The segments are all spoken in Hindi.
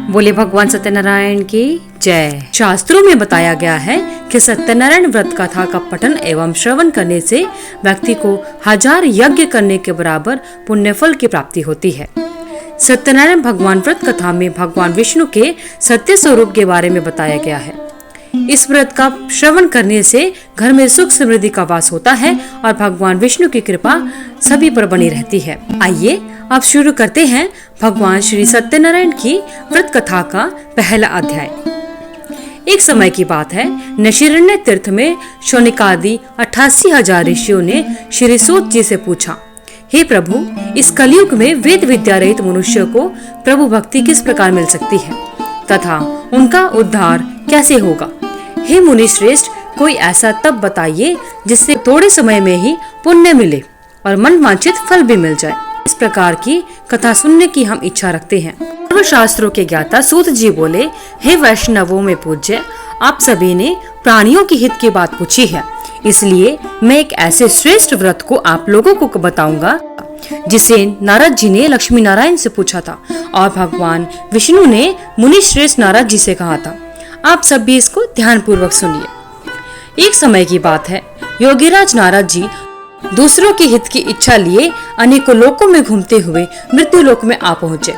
बोले भगवान सत्यनारायण की जय। शास्त्रों में बताया गया है कि सत्यनारायण व्रत कथा का पठन एवं श्रवण करने से व्यक्ति को 1000 यज्ञ करने के बराबर पुण्य फल की प्राप्ति होती है। सत्यनारायण भगवान व्रत कथा में भगवान विष्णु के सत्य स्वरूप के बारे में बताया गया है। इस व्रत का श्रवण करने से घर में सुख समृद्धि का वास होता है और भगवान विष्णु की कृपा सभी पर बनी रहती है। आइए अब शुरू करते हैं भगवान श्री सत्यनारायण की व्रत कथा का पहला अध्याय। एक समय की बात है, नैमिषारण्य तीर्थ में शौनकादि 88,000 ऋषियों ने श्री सूत जी से पूछा, हे प्रभु, इस कलयुग में वेद विद्या रहित मनुष्य को प्रभु भक्ति किस प्रकार मिल सकती है तथा उनका उद्धार कैसे होगा? हे मुनि श्रेष्ठ, कोई ऐसा तप बताइए जिससे थोड़े समय में ही पुण्य मिले और मन वांछित फल भी मिल जाए। इस प्रकार की कथा सुनने की हम इच्छा रखते हैं। सर्वशास्त्रों के ज्ञाता सूत जी बोले, हे वैष्णवों में पूज्य, आप सभी ने प्राणियों की हित की बात पूछी है, इसलिए मैं एक ऐसे श्रेष्ठ व्रत को आप लोगों को बताऊंगा जिसे नारद जी ने लक्ष्मी नारायण से पूछा था और भगवान विष्णु ने मुनि श्रेष्ठ नारद जी से कहा था। आप सब भी इसको ध्यान पूर्वक सुनिए। एक समय की बात है, योगीराज नारद जी दूसरों के हित की इच्छा लिए अनेकों लोकों में घूमते हुए मृत्यु लोक में आ पहुँचे।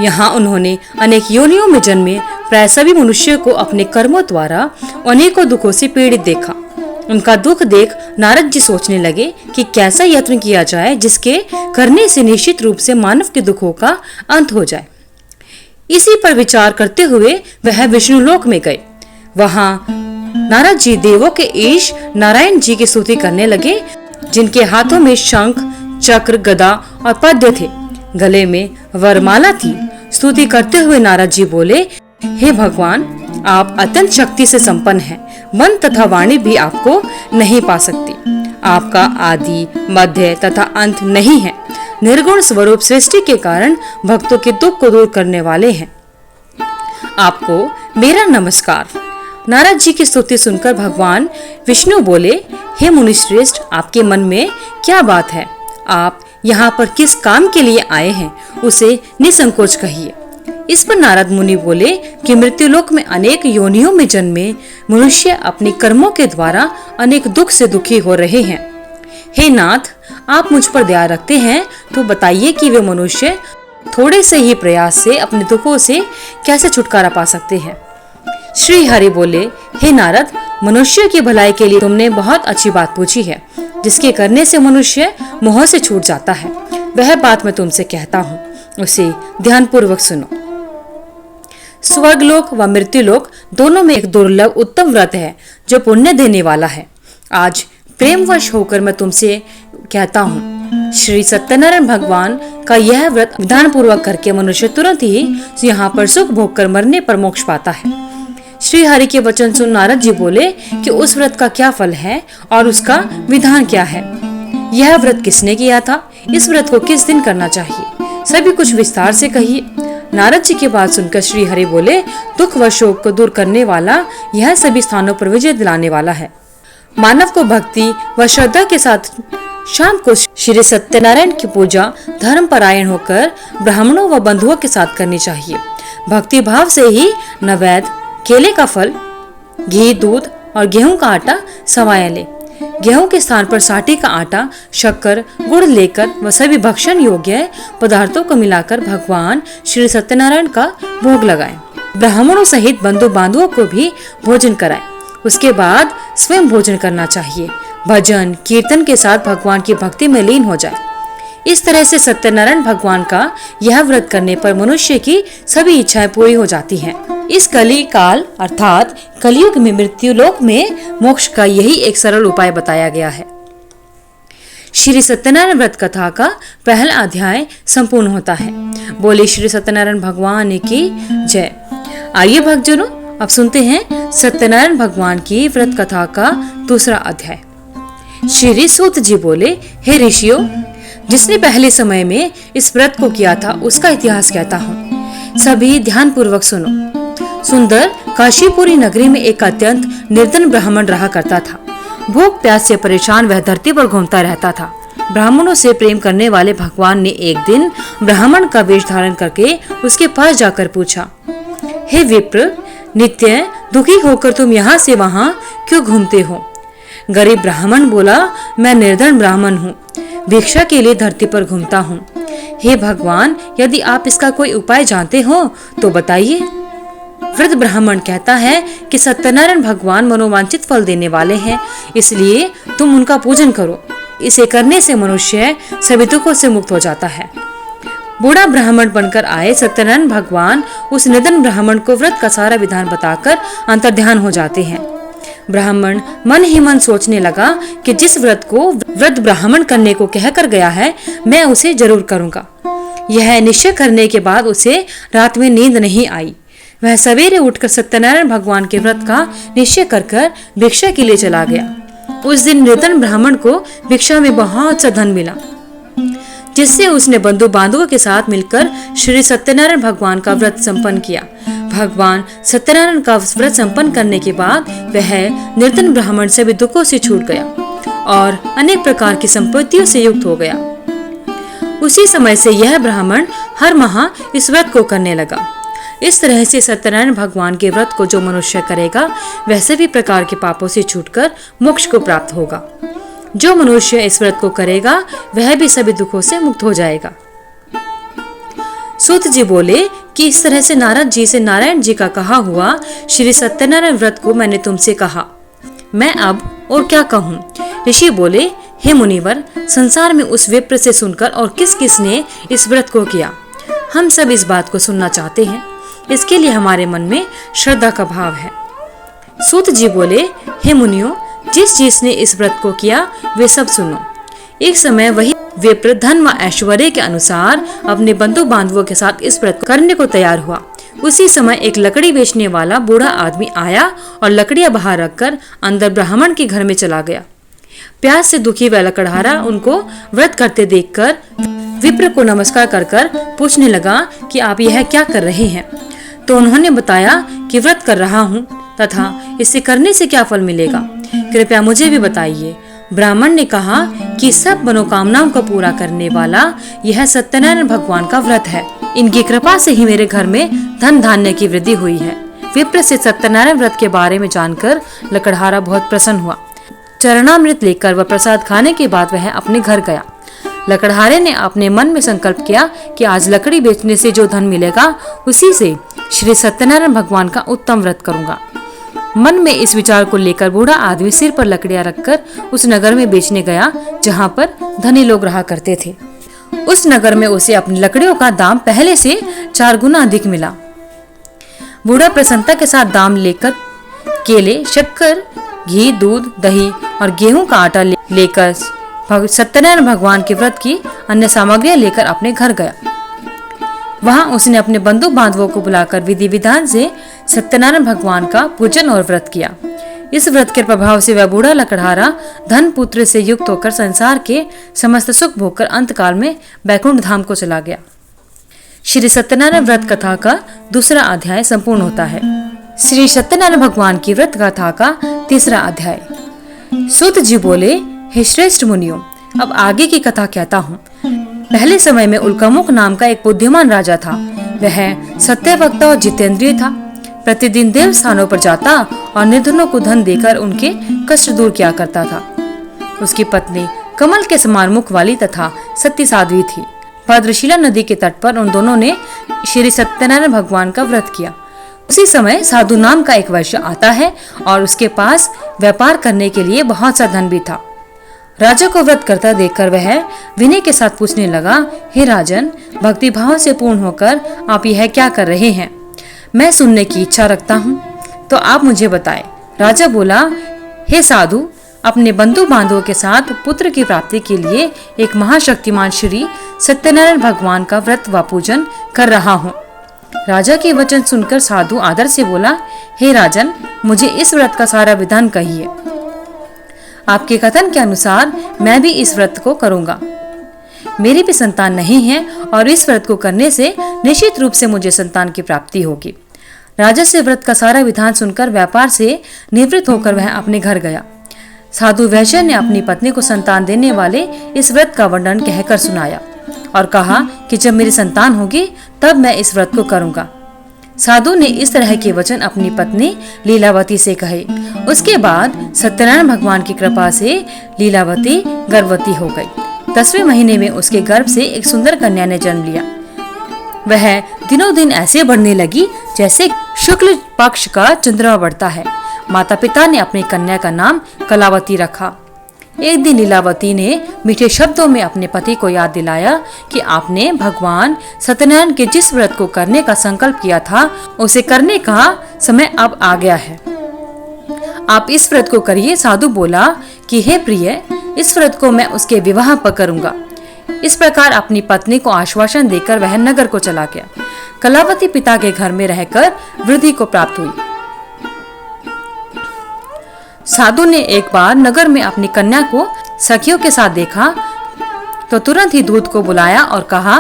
यहाँ उन्होंने अनेक योनियों में जन्मे प्राय सभी मनुष्य को अपने कर्मों द्वारा अनेकों दुखों से पीड़ित देखा। उनका दुख देख नारद जी सोचने लगे कि कैसा यत्न किया जाए जिसके करने से निश्चित रूप से मानव के दुखों का अंत हो जाए। इसी पर विचार करते हुए वह विष्णु लोक में गए। वहाँ नारद जी देवों के ईश नारायण जी की स्तुति करने लगे, जिनके हाथों में शंख, चक्र, गदा और पद्य थे, गले में वरमाला थी। स्तुति करते हुए नारद जी बोले, हे भगवान, आप अत्यंत शक्ति से संपन्न हैं, मन तथा वाणी भी आपको नहीं पा सकती। आपका आदि, मध्य तथा अंत नहीं है। निर्गुण स्वरूप सृष्टि के कारण भक्तों के दुख को दूर करने वाले हैं। आपको मेरा नमस्कार। नारद जी की स्तुति सुनकर भगवान विष्णु बोले, हे मुनिश्रेष्ठ, आपके मन में क्या बात है? आप यहाँ पर किस काम के लिए आए हैं, उसे निसंकोच कहिए। इस पर नारद मुनि बोले कि मृत्युलोक में अनेक योनियों में जन्मे मनुष्य अपने कर्मों के द्वारा अनेक दुख से दुखी हो रहे हैं। हे नाथ, आप मुझ पर दया रखते हैं तो बताइए कि वे मनुष्य थोड़े से ही प्रयास से अपने दुखों से कैसे छुटकारा पा सकते हैं। श्री हरि बोले, हे नारद, मनुष्य की भलाई के लिए तुमने बहुत अच्छी बात पूछी है, जिसके करने से मनुष्य मोह से छूट जाता है। वह बात मैं तुमसे कहता हूँ, उसे ध्यान पूर्वक सुनो। स्वर्गलोक व मृत्युलोक दोनों में एक दुर्लभ उत्तम व्रत है जो पुण्य देने वाला है। आज प्रेमवश होकर मैं तुमसे कहता हूँ, श्री सत्यनारायण भगवान का यह व्रत विधान पूर्वक करके मनुष्य तुरंत ही यहाँ पर सुख भोग कर मरने पर मोक्ष पाता है। श्री हरि के वचन सुन नारद जी बोले कि उस व्रत का क्या फल है और उसका विधान क्या है। यह व्रत किसने किया था? इस व्रत को किस दिन करना चाहिए? सभी कुछ विस्तार से कहिए। नारद जी की बात सुनकर श्री हरि बोले, दुख व शोक को दूर करने वाला, यह सभी स्थानों पर विजय दिलाने वाला है। मानव को भक्ति व श्रद्धा के साथ शाम को श्री सत्यनारायण की पूजा धर्म परायण होकर ब्राह्मणों व बंधुओं के साथ करनी चाहिए। भक्ति भाव से ही नैवेद्य, केले का फल, घी, दूध और गेहूं का आटा सवाया ले। गेहूं के स्थान पर साठी का आटा, शक्कर, गुड़ लेकर व सभी भक्षण योग्य पदार्थों को मिलाकर भगवान श्री सत्यनारायण का भोग लगाएं। ब्राह्मणों सहित बंधु बांधवों को भी भोजन कराएं। उसके बाद स्वयं भोजन करना चाहिए। भजन कीर्तन के साथ भगवान की भक्ति में लीन हो जाए। इस तरह से सत्यनारायण भगवान का यह व्रत करने पर मनुष्य की सभी इच्छाएं पूरी हो जाती हैं। इस कली काल अर्थात कलयुग में मृत्युलोक में मोक्ष का यही एक सरल उपाय बताया गया है। श्री सत्यनारायण व्रत कथा का पहला अध्याय संपूर्ण होता है। बोले श्री सत्यनारायण भगवान की जय। आइए भक्तजनों, अब सुनते हैं सत्यनारायण भगवान की व्रत कथा का दूसरा अध्याय। श्री सूत जी बोले, हे ऋषियों, जिसने पहले समय में इस व्रत को किया था उसका इतिहास कहता हूँ, सभी ध्यान पूर्वक सुनो। सुंदर काशीपुरी नगरी में एक अत्यंत निर्धन ब्राह्मण रहा करता था। भूख प्यास से परेशान वह धरती पर घूमता रहता था। ब्राह्मणों से प्रेम करने वाले भगवान ने एक दिन ब्राह्मण का वेश धारण करके उसके पास जाकर पूछा, हे विप्र, नित्य दुखी होकर तुम यहाँ से वहां क्यों घूमते हो? गरीब ब्राह्मण बोला, मैं निर्धन ब्राह्मण हूँ, भिक्षा के लिए धरती पर घूमता हूँ। हे भगवान, यदि आप इसका कोई उपाय जानते हो तो बताइए। वृद्ध ब्राह्मण कहता है कि सत्यनारायण भगवान मनोवांछित फल देने वाले हैं, इसलिए तुम उनका पूजन करो। इसे करने से मनुष्य सभी दुखों से मुक्त हो जाता है। बूढ़ा ब्राह्मण बनकर आए सत्यनारायण भगवान उस निर्धन ब्राह्मण को व्रत का सारा विधान बताकर अंतर्ध्यान हो जाते हैं। ब्राह्मण मन ही मन सोचने लगा कि जिस व्रत को वृद्ध ब्राह्मण करने को कहकर गया है, मैं उसे जरूर करूंगा। यह निश्चय करने के बाद उसे रात में नींद नहीं आई। वह सवेरे उठकर सत्यनारायण भगवान के व्रत का निश्चय कर भिक्षा के लिए चला गया। उस दिन निर्धन ब्राह्मण को भिक्षा में बहुत सा धन मिला, जिससे उसने बंधु बांधवों के साथ मिलकर श्री सत्यनारायण भगवान का व्रत संपन्न किया। भगवान सत्यनारायण का व्रत संपन्न करने के बाद वह निर्धन ब्राह्मण सभी दुखों से छूट गया और अनेक प्रकार की संपत्तियों से युक्त हो गया। उसी समय से यह ब्राह्मण हर माह इस व्रत को करने लगा। इस तरह से सत्यनारायण भगवान के व्रत को जो मनुष्य करेगा वह सभी प्रकार के पापों से छूटकर मोक्ष को प्राप्त होगा। जो मनुष्य इस व्रत को करेगा वह भी सभी दुखों से मुक्त हो जाएगा। सूत जी बोले कि इस तरह से नारद जी से नारायण जी का कहा हुआ श्री सत्यनारायण व्रत को मैंने तुमसे कहा, मैं अब और क्या कहूँ। ऋषि बोले, हे मुनिवर, संसार में उस विप्र से सुनकर और किस किस ने इस व्रत को किया, हम सब इस बात को सुनना चाहते हैं। इसके लिए हमारे मन में श्रद्धा का भाव है। सूत जी बोले, हे मुनियों, जिसने इस व्रत को किया वे सब सुनो। एक समय वही विप्र धन व ऐश्वर्य के अनुसार अपने बंधु बांधवों के साथ इस व्रत करने को तैयार हुआ। उसी समय एक लकड़ी बेचने वाला बूढ़ा आदमी आया और लकड़ियां बाहर रखकर अंदर ब्राह्मण के घर में चला गया। प्यास से दुखी वह लकड़हारा उनको व्रत करते देखकर विप्र को नमस्कार कर पूछने लगा कि आप यह क्या कर रहे हैं। तो उन्होंने बताया कि व्रत कर रहा हूँ तथा इसे करने से क्या फल मिलेगा, कृपया मुझे भी बताइए। ब्राह्मण ने कहा कि सब मनोकामनाओं को पूरा करने वाला यह सत्यनारायण भगवान का व्रत है। इनकी कृपा से ही मेरे घर में धन धान्य की वृद्धि हुई है। विप्र से सत्यनारायण व्रत के बारे में जानकर लकड़हारा बहुत प्रसन्न हुआ। चरणामृत लेकर वह प्रसाद खाने के बाद वह अपने घर गया। लकड़हारे ने अपने मन में संकल्प किया कि आज लकड़ी बेचने से जो धन मिलेगा उसी से श्री सत्यनारायण भगवान का उत्तम व्रत करूंगा। मन में इस विचार को लेकर बूढ़ा आदमी सिर पर लकड़ियां रखकर उस नगर में बेचने गया जहां पर धनी लोग रहा करते थे। उस नगर में उसे अपनी लकड़ियों का दाम पहले से 4 गुना अधिक मिला। बूढ़ा प्रसन्नता के साथ दाम लेकर केले, शक्कर, घी, दूध, दही और गेहूं का आटा लेकर सत्यनारायण भगवान के व्रत की अन्य सामग्रियां लेकर अपने घर गया। वहां उसने अपने बंधु बांधवों को बुलाकर विधि विधान से सत्यनारायण भगवान का पूजन और व्रत किया। इस व्रत के प्रभाव से वह बूढ़ा लकड़हारा धन पुत्र से युक्त होकर संसार के समस्त सुख भोगकर अंतकाल में बैकुंठ धाम को चला गया। श्री सत्यनारायण व्रत कथा का दूसरा अध्याय संपूर्ण होता है। श्री सत्यनारायण भगवान की व्रत कथा का तीसरा अध्याय। सूत जी बोले, हे श्रेष्ठ मुनियों, अब आगे की कथा कहता हूँ। पहले समय में उल्कामुख नाम का एक बुद्धिमान राजा था। वह सत्यवक्ता और जितेंद्रिय था। प्रतिदिन देव स्थानों पर जाता और निर्धनों को धन देकर उनके कष्ट दूर किया करता था। उसकी पत्नी कमल के समान मुख वाली तथा सत्य साध्वी थी। भद्रशिला नदी के तट पर उन दोनों ने श्री सत्यनारायण भगवान का व्रत किया। उसी समय साधु नाम का एक वैश्य आता है और उसके पास व्यापार करने के लिए बहुत सा धन भी था। राजा को व्रत करता देखकर वह विनय के साथ पूछने लगा, हे राजन, भक्ति भाव से पूर्ण होकर आप यह क्या कर रहे हैं? मैं सुनने की इच्छा रखता हूँ, तो आप मुझे बताएं। राजा बोला, हे साधु, अपने बंधु बांधवों के साथ पुत्र की प्राप्ति के लिए एक महाशक्तिमान श्री सत्यनारायण भगवान का व्रत व पूजन कर रहा हूँ। राजा के वचन सुनकर साधु आदर से बोला, हे राजन, मुझे इस व्रत का सारा विधान कहिए। आपके कथन के अनुसार मैं भी इस व्रत को करूंगा। मेरी भी संतान नहीं है और इस व्रत को करने से निश्चित रूप से मुझे संतान की प्राप्ति होगी। राजा से व्रत का सारा विधान सुनकर व्यापार से निवृत्त होकर वह अपने घर गया। साधु वैश्य ने अपनी पत्नी को संतान देने वाले इस व्रत का वर्णन कहकर सुनाया और कहा कि जब मेरी संतान होगी तब मैं इस व्रत को करूंगा। साधु ने इस तरह के वचन अपनी पत्नी लीलावती से कहे। उसके बाद सत्यनारायण भगवान की कृपा से लीलावती गर्भवती हो गई। 10वें महीने में उसके गर्भ से एक सुंदर कन्या ने जन्म लिया। वह दिनों दिन ऐसे बढ़ने लगी जैसे शुक्ल पक्ष का चंद्रमा बढ़ता है। माता पिता ने अपनी कन्या का नाम कलावती रखा। एक दिन लीलावती ने मीठे शब्दों में अपने पति को याद दिलाया कि आपने भगवान सत्यनारायण के जिस व्रत को करने का संकल्प किया था उसे करने का समय अब आ गया है। आप इस व्रत को करिए। साधु बोला कि हे प्रिय, इस व्रत को मैं उसके विवाह पर करूंगा। इस प्रकार अपनी पत्नी को आश्वासन देकर वह नगर को चला गया। कलावती पिता के घर में रहकर वृद्धि को प्राप्त हुई। साधु ने एक बार नगर में अपनी कन्या को सखियों के साथ देखा तो तुरंत ही दूत को बुलाया और कहा,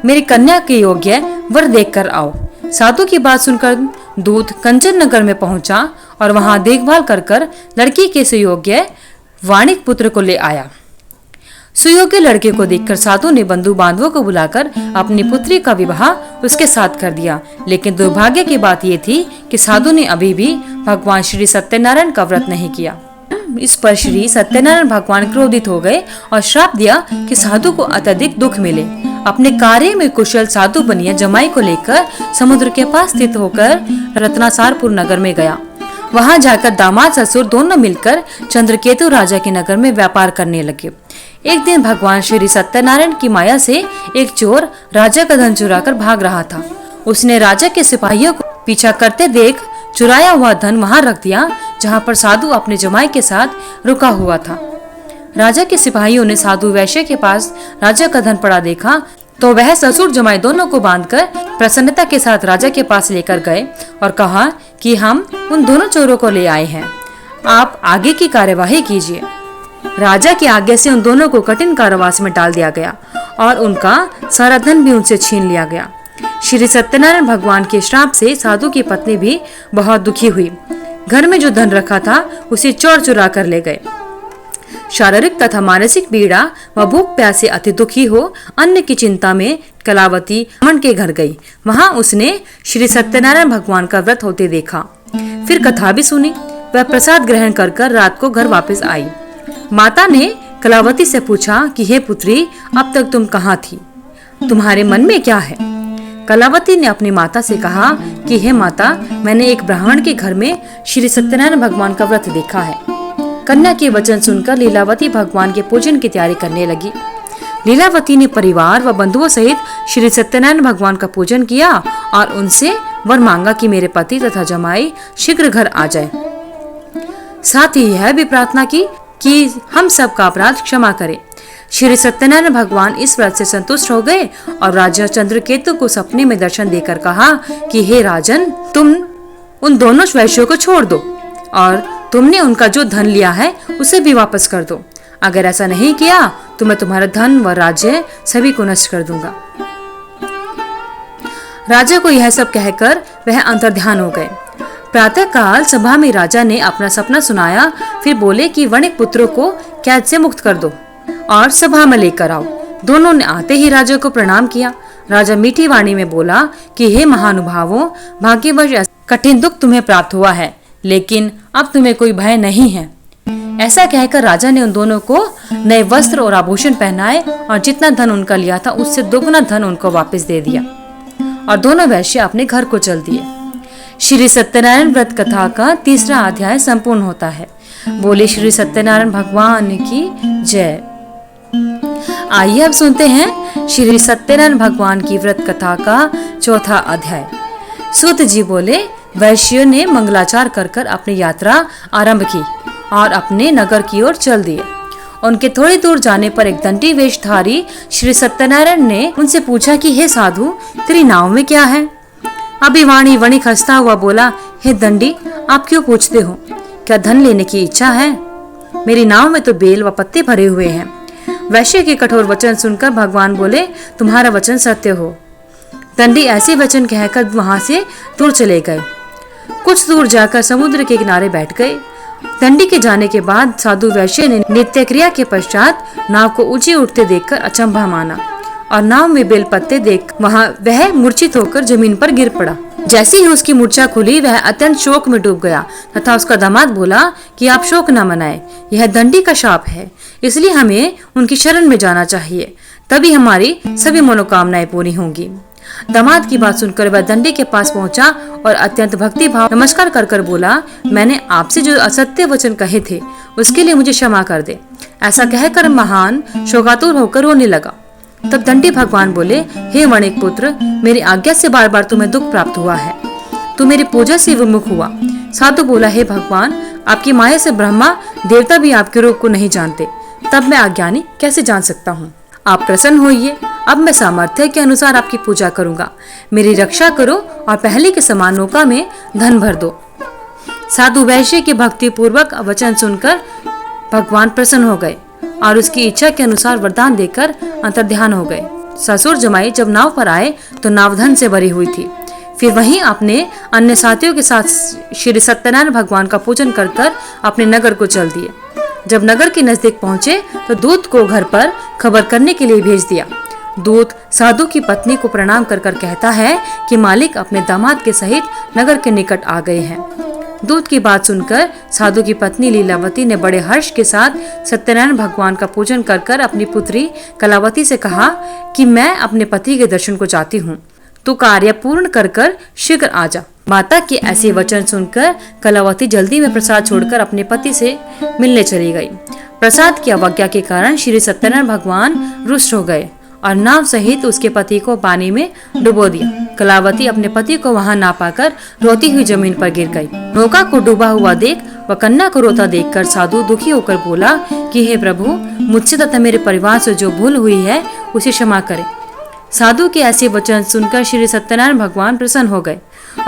मेरी कन्या के योग्य वर देखकर आओ। साधु की बात सुनकर दूत कंचन नगर में पहुंचा और वहां देखभाल कर लड़की के सुयोग्य वाणिक पुत्र को ले आया। सुयोग्य लड़के को देखकर साधु ने बंधु बांधवों को बुलाकर अपनी पुत्री का विवाह उसके साथ कर दिया। लेकिन दुर्भाग्य की बात ये थी कि साधु ने अभी भी भगवान श्री सत्यनारायण का व्रत नहीं किया। इस पर श्री सत्यनारायण भगवान क्रोधित हो गए और श्राप दिया कि साधु को अत्यधिक दुख मिले। अपने कार्य में कुशल साधु बनिया जमाई को लेकर समुद्र के पास स्थित होकर रत्नासारपुर नगर में गया। वहां जाकर दामाद ससुर दोनों मिलकर चंद्रकेतु राजा के नगर में व्यापार करने लगे। एक दिन भगवान श्री सत्यनारायण की माया से एक चोर राजा का धन चुराकर भाग रहा था। उसने राजा के सिपाहियों को पीछा करते देख चुराया हुआ धन वहां रख दिया जहां पर साधु अपने जमाई के साथ रुका हुआ था। राजा के सिपाहियों ने साधु वैश्य के पास राजा का धन पड़ा देखा तो वह ससुर जमाई दोनों को बांधकर प्रसन्नता के साथ राजा के पास लेकर गए और कहा कि हम उन दोनों चोरों को ले आए हैं, आप आगे की कार्यवाही कीजिए। राजा की आज्ञा से उन दोनों को कठिन कारावास में डाल दिया गया और उनका सारा धन भी उनसे छीन लिया गया। श्री सत्यनारायण भगवान के श्राप से साधु की पत्नी भी बहुत दुखी हुई। घर में जो धन रखा था उसे चोर चुरा कर ले गए। शारीरिक तथा मानसिक पीड़ा व भूख प्यास से अति दुखी हो अन्न की चिंता में कलावती ब्राह्मण के घर गई। वहां उसने श्री सत्यनारायण भगवान का व्रत होते देखा। फिर कथा भी सुनी। वह प्रसाद ग्रहण कर रात को घर वापस आई। माता ने कलावती से पूछा कि हे पुत्री, अब तक तुम कहाँ थी? तुम्हारे मन में क्या है? कलावती ने अपनी माता से कहा कि हे माता, मैंने एक ब्राह्मण के घर में श्री सत्यनारायण भगवान का व्रत देखा है। कन्या के वचन सुनकर लीलावती भगवान के पूजन की तैयारी करने लगी। लीलावती ने परिवार व बंधुओं सहित श्री सत्यनारायण भगवान का पूजन किया और उनसे वर मांगा कि मेरे पति तथा जमाई शीघ्र घर आ जाए। साथ ही यह भी प्रार्थना की कि हम सबका अपराध क्षमा करे। श्री सत्यनारायण भगवान इस व्रत से संतुष्ट हो गए और राजा चंद्रकेतु को सपने में दर्शन देकर कहा कि हे राजन, तुम उन दोनों वैश्यों को छोड़ दो और तुमने उनका जो धन लिया है उसे भी वापस कर दो। अगर ऐसा नहीं किया तो मैं तुम्हारा धन व राज्य सभी को नष्ट कर दूंगा। राजा को यह सब कहकर वह अंतर्ध्यान हो गए। प्रातः काल सभा में राजा ने अपना सपना सुनाया। फिर बोले कि वणिक पुत्रों को कैद से मुक्त कर दो और सभा में लेकर आओ। दोनों ने आते ही राजा को प्रणाम किया। राजा मीठी वाणी में बोला कि हे महानुभावों, भाग्यवश कठिन दुख तुम्हें प्राप्त हुआ है, लेकिन अब तुम्हें कोई भय नहीं है। ऐसा कहकर राजा ने उन दोनों को नए वस्त्र और आभूषण पहनाए और जितना धन उनका लिया था उससे दोगुना धन उनको वापस दे दिया और दोनों वैश्य अपने घर को चल दिए। श्री सत्यनारायण व्रत कथा का 3रा अध्याय संपूर्ण होता है। बोले श्री सत्यनारायण भगवान की जय। आइए अब सुनते हैं श्री सत्यनारायण भगवान की व्रत कथा का 4था अध्याय। सूत जी बोले, वैश्यों ने मंगलाचार कर अपनी यात्रा आरंभ की और अपने नगर की ओर चल दिए। उनके थोड़ी दूर जाने पर एक दंडी वेशधारी श्री सत्यनारायण ने उनसे पूछा कि हे साधु, तेरी नाव में क्या है? अभिवाणी वणिक हंसता हुआ बोला, हे दंडी, आप क्यों पूछते हो? क्या धन लेने की इच्छा है? मेरी नाव में तो बेल व पत्ते भरे हुए हैं। वैश्य के कठोर वचन सुनकर भगवान बोले, तुम्हारा वचन सत्य हो। दंडी ऐसे वचन कहकर वहां से दूर चले गए। कुछ दूर जाकर समुद्र के किनारे बैठ गए। दंडी के जाने के बाद साधु वैश्य ने नित्य क्रिया के पश्चात नाव को ऊंचे उठते देखकर अचंभा माना और नाव में बेल पत्ते देख वहाँ वह मूर्छित होकर जमीन पर गिर पड़ा। जैसे ही उसकी मूर्छा खुली वह अत्यंत शोक में डूब गया तथा उसका दामाद बोला कि आप शोक न मनाएं, यह दंडी का शाप है, इसलिए हमें उनकी शरण में जाना चाहिए, तभी हमारी सभी मनोकामनाएं पूरी होंगी। दामाद की बात सुनकर वह दंडी के पास पहुंचा और अत्यंत भक्ति भाव नमस्कार कर कर बोला, मैंने आपसे जो असत्य वचन कहे थे उसके लिए मुझे क्षमा कर दे। ऐसा कहकर महान शोकातुर होकर रोने लगा। तब दंडी भगवान बोले, हे वणिक पुत्र, मेरी आज्ञा से बार बार तुम्हें दुख प्राप्त हुआ है, तू मेरी पूजा से विमुख हुआ। साधु बोला, हे भगवान, आपकी माया से ब्रह्मा देवता भी आपके रूप को नहीं जानते, तब मैं अज्ञानी कैसे जान सकता हूँ। आप प्रसन्न होइए, अब मैं सामर्थ्य के अनुसार आपकी पूजा करूंगा, मेरी रक्षा करो और पहले के समान नौका में धन भर दो। साधु वैश्य के भक्ति पूर्वक वचन सुनकर भगवान प्रसन्न हो गए और उसकी इच्छा के अनुसार वरदान देकर अंतर्ध्यान हो गए। ससुर जमाई जब नाव पर आए तो नाव धन से भरी हुई थी। फिर वहीं अपने अन्य साथियों के साथ श्री सत्यनारायण भगवान का पूजन कर अपने नगर को चल दिए। जब नगर के नजदीक पहुंचे तो दूत को घर पर खबर करने के लिए भेज दिया। दूत साधु की पत्नी को प्रणाम कर कहता है कि मालिक अपने दामाद के सहित नगर के निकट आ गए हैं। दूत की बात सुनकर साधु की पत्नी लीलावती ने बड़े हर्ष के साथ सत्यनारायण भगवान का पूजन कर अपनी पुत्री कलावती से कहा कि मैं अपने पति के दर्शन को चाहती हूँ, तू कार्य पूर्ण कर शीघ्र आ जा। माता के ऐसे वचन सुनकर कलावती जल्दी में प्रसाद छोड़कर अपने पति से मिलने चली गई। प्रसाद की अवज्ञा के कारण श्री सत्यनारायण भगवान रुष्ट हो गए और नाव सहित उसके पति को पानी में डुबो दिया। कलावती अपने पति को वहां ना पाकर रोती हुई जमीन पर गिर गई। नौका को डूबा हुआ देख व कन्या को रोता देखकर साधु दुखी होकर बोला कि हे प्रभु, मुझसे तथा मेरे परिवार से जो भूल हुई है उसे क्षमा करें। साधु के ऐसे वचन सुनकर श्री सत्यनारायण भगवान प्रसन्न हो गए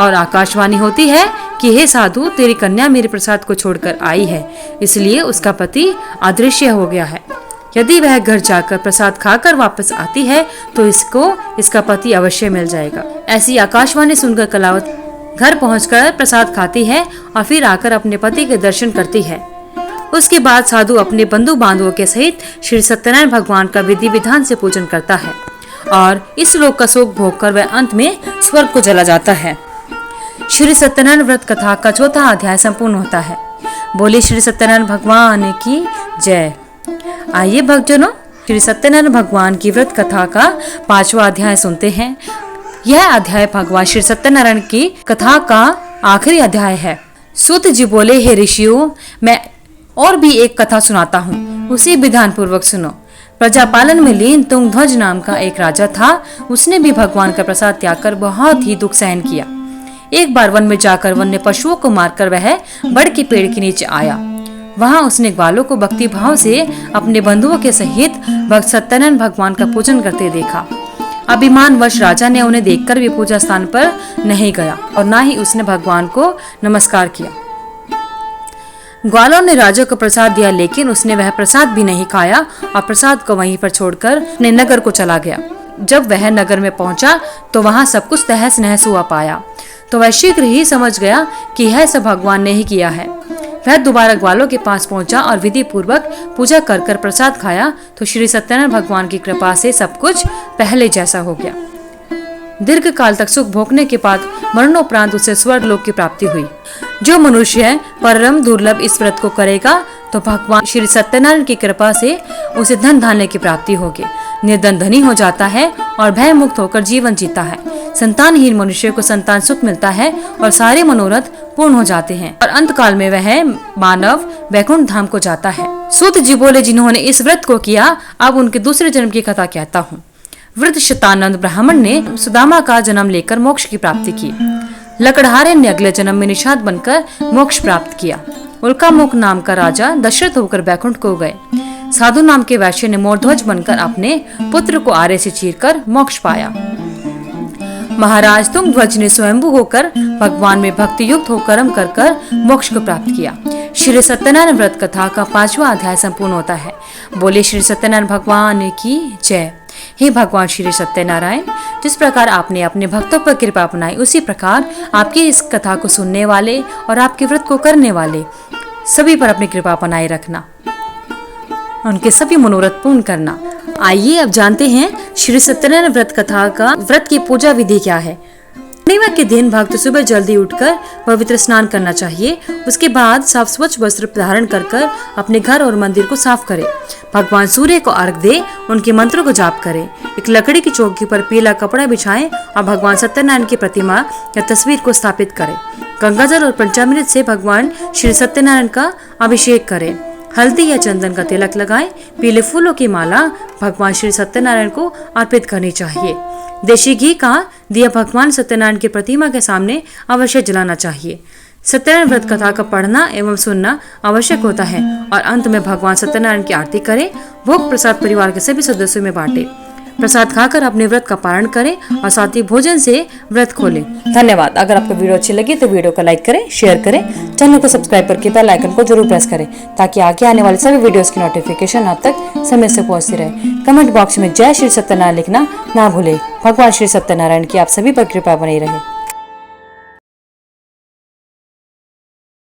और आकाशवाणी होती है कि हे साधु, तेरी कन्या मेरे प्रसाद को छोड़कर आई है, इसलिए उसका पति अदृश्य हो गया है। यदि वह घर जाकर प्रसाद खाकर वापस आती है तो इसका पति अवश्य मिल जाएगा। ऐसी आकाशवाणी सुनकर कलावती घर पहुंचकर प्रसाद खाती है और फिर आकर अपने पति के दर्शन करती है। उसके बाद साधु अपने बंधु बांधवों के सहित श्री सत्यनारायण भगवान का विधि विधान से पूजन करता है और इस लोक का सुख भोग कर वह अंत में स्वर्ग को चला जाता है। श्री सत्यनारायण व्रत कथा का चौथा अध्याय संपूर्ण होता है। बोले श्री सत्यनारायण भगवान की जय। आइए भक्तजनों, श्री सत्यनारायण भगवान की व्रत कथा का 5वां अध्याय सुनते हैं। यह अध्याय भगवान श्री सत्यनारायण की कथा का आखिरी अध्याय है। सूत जी बोले, हे ऋषियों, मैं और भी एक कथा सुनाता हूँ, उसे विधान पूर्वक सुनो। प्रजापालन में लीन तुंगध्वज नाम का एक राजा था। उसने भी भगवान का प्रसाद त्याग कर बहुत ही दुख सहन किया। एक बार वन में जाकर वन्य पशुओं को मारकर वह बड़ के पेड़ के नीचे आया। वहां उसने ग्वालों को भक्ति भाव से अपने बंधुओं के सहित भक्त सत्यनारायण भगवान का पूजन करते देखा। अभिमानवश राजा ने उन्हें देखकर भी पूजा स्थान पर नहीं गया और न ही उसने भगवान को नमस्कार किया। ग्वालों ने राजा को प्रसाद दिया, लेकिन उसने वह प्रसाद भी नहीं खाया और प्रसाद को वहीं पर छोड़कर अपने नगर को चला गया। जब वह नगर में पहुंचा तो वहां सब कुछ तहस नहस हुआ पाया, तो वह शीघ्र ही समझ गया कि यह सब भगवान ने ही किया है। वह दोबारा ग्वालों के पास पहुंचा और विधि पूर्वक पूजा कर प्रसाद खाया तो श्री सत्यनारायण भगवान की कृपा से सब कुछ पहले जैसा हो गया। दीर्घ काल तक सुख भोगने के बाद मरणोपरांत उसे स्वर्ग लोक की प्राप्ति हुई। जो मनुष्य परम दुर्लभ इस व्रत को करेगा तो भगवान श्री सत्यनारायण की कृपा से उसे धन धान्य की प्राप्ति होगी, निर्धन धनी हो जाता है और भय मुक्त होकर जीवन जीता है। संतानहीन मनुष्य को संतान सुख मिलता है और सारे मनोरथ पूर्ण हो जाते हैं और अंत काल में वह मानव वैकुंठ धाम को जाता है। सूत जी बोले, जिन्होंने इस व्रत को किया, अब उनके दूसरे जन्म की कथा कहता हूँ। वृद्ध शतानंद ब्राह्मण ने सुदामा का जन्म लेकर मोक्ष की प्राप्ति की। लकड़हारे ने अगले जन्म में निषाद बनकर मोक्ष प्राप्त किया। उल्कामुख नाम का राजा दशरथ होकर बैकुंठ को गए। साधु नाम के वैश्य ने मोरध्वज बनकर अपने पुत्र को आरे से चीरकर मोक्ष पाया। महाराज तुंगध्वज ने स्वयंभू होकर भगवान में भक्ति युक्त होकर कर्म कर मोक्ष को प्राप्त किया। श्री सत्यनारायण व्रत कथा का 5वां अध्याय संपूर्ण होता है। बोले श्री सत्यनारायण भगवान की जय। हे भगवान श्री सत्यनारायण, जिस प्रकार आपने अपने भक्तों पर कृपा अपनाई, उसी प्रकार आपकी इस कथा को सुनने वाले और आपके व्रत को करने वाले सभी पर अपनी कृपा बनाए रखना, उनके सभी मनोरथ पूर्ण करना। आइए अब जानते हैं श्री सत्यनारायण व्रत कथा का व्रत की पूजा विधि क्या है। पूर्णिमा के दिन भक्त सुबह जल्दी उठकर पवित्र स्नान करना चाहिए। उसके बाद साफ स्वच्छ वस्त्र धारण कर अपने घर और मंदिर को साफ करें। भगवान सूर्य को अर्घ दे, उनके मंत्रों को जाप करें। एक लकड़ी की चौकी पर पीला कपड़ा बिछाएं और भगवान सत्यनारायण की प्रतिमा या तस्वीर को स्थापित करें। गंगाजल और पंचामृत से भगवान श्री सत्यनारायण का अभिषेक करें। हल्दी या चंदन का तिलक लगाएं। पीले फूलों की माला भगवान श्री सत्यनारायण को अर्पित करनी चाहिए। देशी घी का दिया भगवान सत्यनारायण की प्रतिमा के सामने अवश्य जलाना चाहिए। सत्यनारायण व्रत कथा का पढ़ना एवं सुनना आवश्यक होता है और अंत में भगवान सत्यनारायण की आरती करें। भोग प्रसाद परिवार के सभी सदस्यों में बांटे। प्रसाद खाकर अपने व्रत का पारण करें और साथ ही भोजन से व्रत खोलें। धन्यवाद। अगर आपको वीडियो अच्छी लगी तो वीडियो को लाइक करें, शेयर करें, चैनल को सब्सक्राइब करके बेल आइकन को जरूर प्रेस करें ताकि आगे आने वाले सभी वीडियोस की नोटिफिकेशन आप तक समय से पहुंचती रहे। कमेंट बॉक्स में जय श्री सत्यनारायण लिखना ना भूलें। भगवान श्री सत्यनारायण की आप सभी पर कृपा बनी रहे।